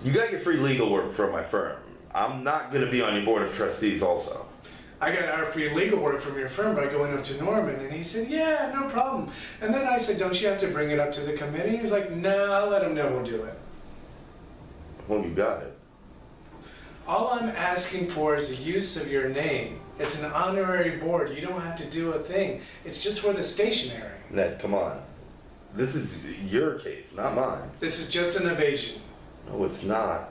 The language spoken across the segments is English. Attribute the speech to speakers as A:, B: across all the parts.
A: You got your free legal work from my firm. I'm not going to be on your board of trustees also.
B: I got our free legal work from your firm by going up to Norman, and he said, yeah, no problem. And then I said, don't you have to bring it up to the committee? He's like, no, I'll let him know we'll do it.
A: Well, you got it.
B: All I'm asking for is the use of your name. It's an honorary board. You don't have to do a thing. It's just for the stationery.
A: Ned, come on. This is your case, not mine.
B: This is just an evasion.
A: No, it's not.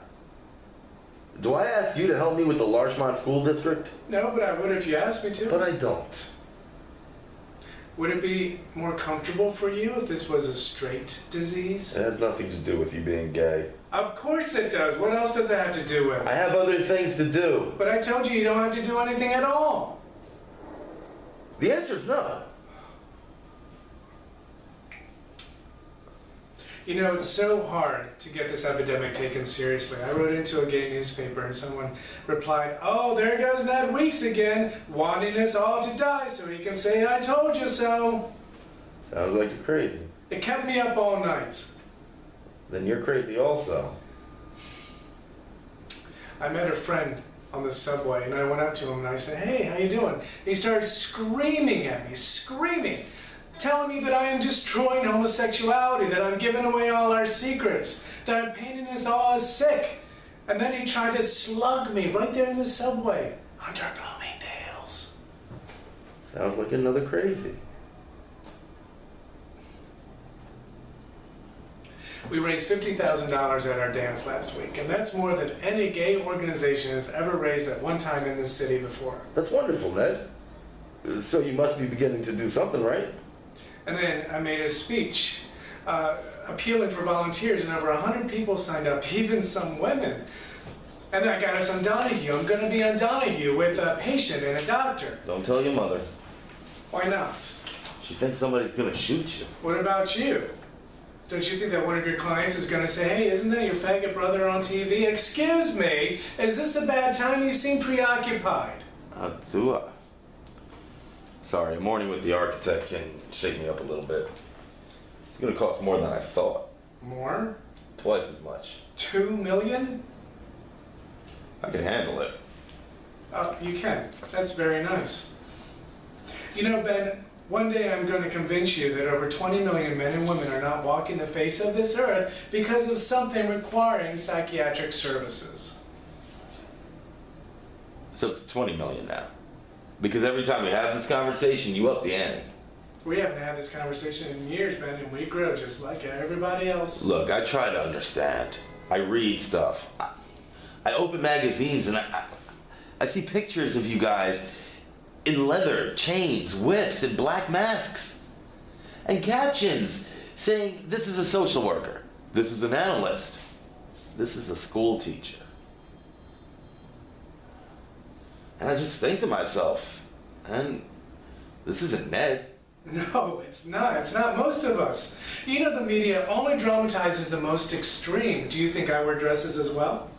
A: Do I ask you to help me with the Larchmont School District?
B: No, but I would if you asked me to.
A: But I don't.
B: Would it be more comfortable for you if this was a straight disease?
A: It has nothing to do with you being gay.
B: Of course it does. What else does it have to do with?
A: I have other things to do.
B: But I told you don't have to do anything at all.
A: The answer is no.
B: You know, it's so hard to get this epidemic taken seriously. I wrote into a gay newspaper and someone replied, oh, there goes Ned Weeks again, wanting us all to die so he can say, I told you so.
A: Sounds like you're crazy.
B: It kept me up all night.
A: Then you're crazy also.
B: I met a friend on the subway and I went up to him and I said, hey, how you doing? He started screaming at me, screaming, telling me that I am destroying homosexuality, that I'm giving away all our secrets, that I'm painting us all as sick. And then he tried to slug me right there in the subway under Bloomingdale's.
A: Sounds like another crazy.
B: We raised $50,000 at our dance last week, and that's more than any gay organization has ever raised at one time in this city before.
A: That's wonderful, Ned. So you must be beginning to do something, right?
B: And then I made a speech appealing for volunteers, and over 100 people signed up, even some women. And then I got us on Donahue. I'm going to be on Donahue with a patient and a doctor.
A: Don't tell your mother.
B: Why not?
A: She thinks somebody's going to shoot you.
B: What about you? Don't you think that one of your clients is going to say, hey, isn't that your faggot brother on TV? Excuse me, is this a bad time? You seem preoccupied.
A: Do I? Sorry, a morning with the architect can shake me up a little bit. It's going to cost more than I thought.
B: More?
A: Twice as much.
B: $2 million?
A: I can handle it.
B: You can. That's very nice. You know, Ben, one day I'm going to convince you that over 20 million men and women are not walking the face of this earth because of something requiring psychiatric services.
A: So it's 20 million now. Because every time we have this conversation, you up the ante.
B: We haven't had this conversation in years, Ben, and we grow just like everybody else.
A: Look, I try to understand. I read stuff. I open magazines and I see pictures of you guys in leather, chains, whips, and black masks. And captions saying, this is a social worker. This is an analyst. This is a school teacher. And I just think to myself, and this isn't Ned.
B: No, it's not. It's not most of us. You know, the media only dramatizes the most extreme. Do you think I wear dresses as well?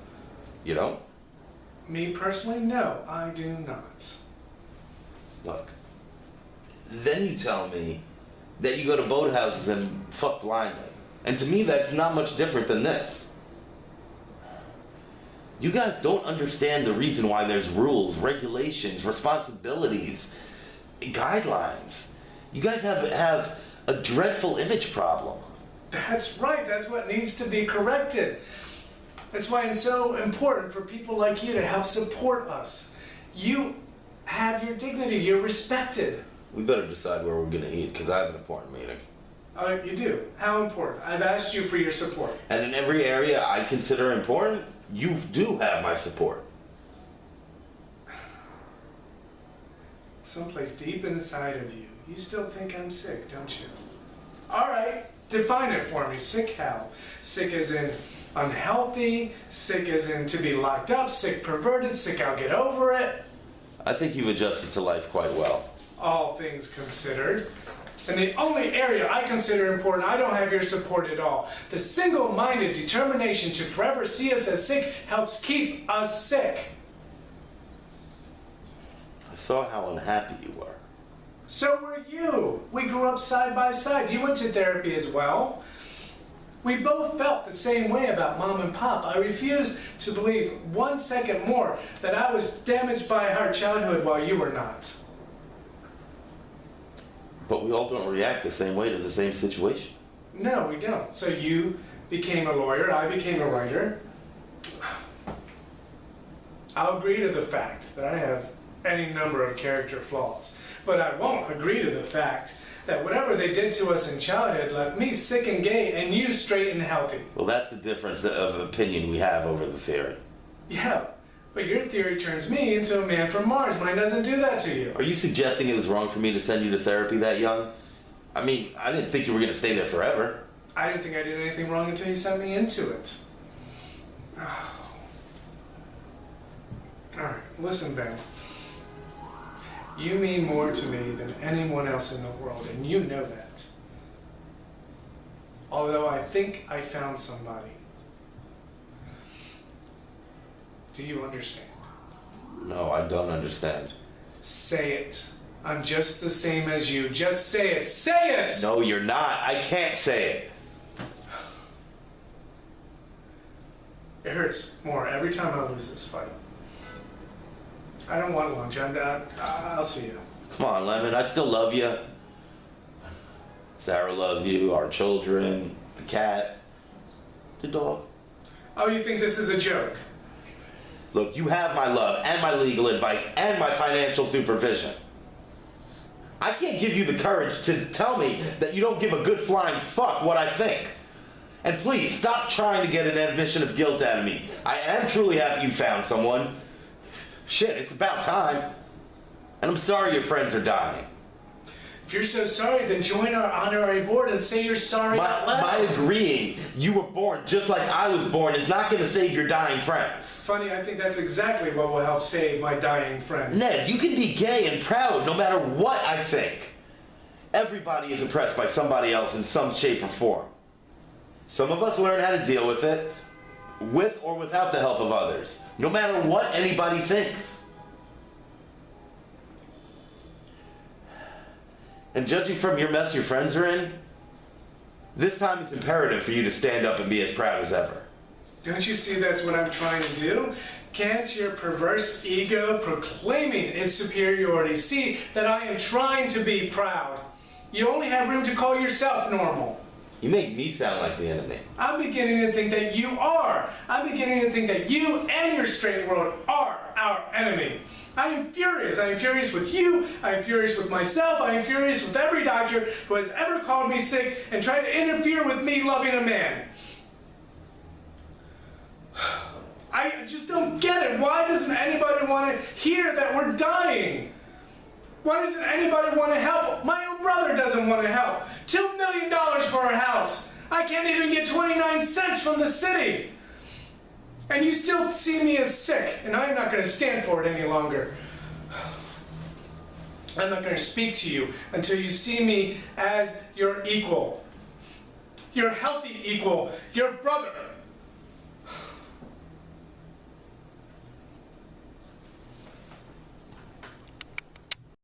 A: You don't?
B: Me personally, no, I do not.
A: Look, then you tell me that you go to boathouses and fuck blindly. And to me, that's not much different than this. You guys don't understand the reason why there's rules, regulations, responsibilities, guidelines. You guys have a dreadful image problem.
B: That's right. That's what needs to be corrected. That's why it's so important for people like you to help support us. You have your dignity. You're respected.
A: We better decide where we're going to eat, because I have an important meeting.
B: You do? How important? I've asked you for your support.
A: And in every area I consider important, you do have my support.
B: Someplace deep inside of you, you still think I'm sick, don't you? All right, define it for me. Sick how? Sick as in unhealthy, sick as in to be locked up, sick perverted, sick I'll get over it.
A: I think you've adjusted to life quite well.
B: All things considered. And the only area I consider important, I don't have your support at all. The single-minded determination to forever see us as sick helps keep us sick.
A: I saw how unhappy you were.
B: So were you. We grew up side by side. You went to therapy as well. We both felt the same way about Mom and Pop. I refuse to believe 1 second more that I was damaged by our childhood while you were not.
A: But we all don't react the same way to the same situation.
B: No, we don't. So you became a lawyer, I became a writer. I'll agree to the fact that I have any number of character flaws, but I won't agree to the fact that whatever they did to us in childhood left me sick and gay and you straight and healthy.
A: Well, that's the difference of opinion we have over the theory.
B: Yeah, but your theory turns me into a man from Mars. Mine doesn't do that to you.
A: Are you suggesting it was wrong for me to send you to therapy that young? I mean, I didn't think you were going to stay there forever.
B: I didn't think I did anything wrong until you sent me into it. All right, listen, Ben. You mean more to me than anyone else in the world, and you know that. Although I think I found somebody. Do you understand?
A: No, I don't understand.
B: Say it. I'm just the same as you. Just say it. Say it!
A: No, you're not. I can't say it.
B: It hurts more every time I lose this fight. I don't want lunch. I'll see you.
A: Come on, Lemon. I still love you. Sarah loves you, our children, the cat, the dog.
B: Oh, you think this is a joke?
A: Look, you have my love and my legal advice and my financial supervision. I can't give you the courage to tell me that you don't give a good flying fuck what I think. And please, stop trying to get an admission of guilt out of me. I am truly happy you found someone. Shit, it's about time. And I'm sorry your friends are dying.
B: If you're so sorry, then join our honorary board and say you're sorry out loud.
A: My agreeing you were born just like I was born is not going to save your dying friends.
B: Funny, I think that's exactly what will help save my dying friend.
A: Ned, you can be gay and proud no matter what I think. Everybody is oppressed by somebody else in some shape or form. Some of us learn how to deal with it, with or without the help of others, no matter what anybody thinks. And judging from your mess your friends are in, this time it's imperative for you to stand up and be as proud as ever.
B: Don't you see that's what I'm trying to do? Can't your perverse ego proclaiming its superiority see that I am trying to be proud? You only have room to call yourself normal.
A: You make me sound like the enemy.
B: I'm beginning to think that you are. I'm beginning to think that you and your straight world are our enemy. I am furious. I am furious with you. I am furious with myself. I am furious with every doctor who has ever called me sick and tried to interfere with me loving a man. I just don't get it. Why doesn't anybody want to hear that we're dying? Why doesn't anybody want to help? My own brother doesn't want to help. $2 million for a house. I can't even get 29 cents from the city. And you still see me as sick, and I'm not going to stand for it any longer. I'm not going to speak to you until you see me as your equal. Your healthy equal. Your brother.